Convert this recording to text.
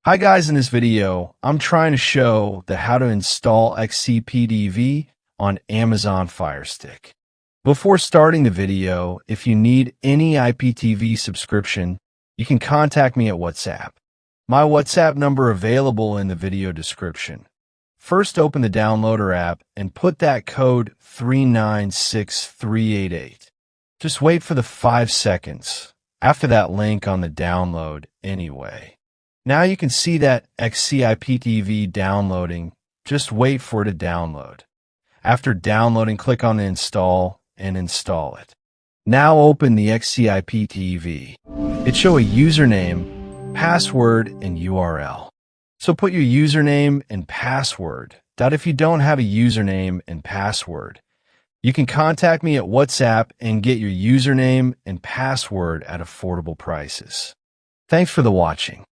Hi guys, in this video, I'm trying to show how to install XCIPTV on Amazon Firestick. Before starting the video, if you need any IPTV subscription, you can contact me at WhatsApp. My WhatsApp number available in the video description. First, open the downloader app and put that code 396388. Just wait for the 5 seconds after that link on the download anyway. Now you can see that XCIPTV downloading. Just wait for it to download. After downloading, click on Install and install it. Now open the XCIPTV. It shows a username, password, and URL. So put your username and password. If you don't have a username and password, you can contact me at WhatsApp and get your username and password at affordable prices. Thanks for the watching.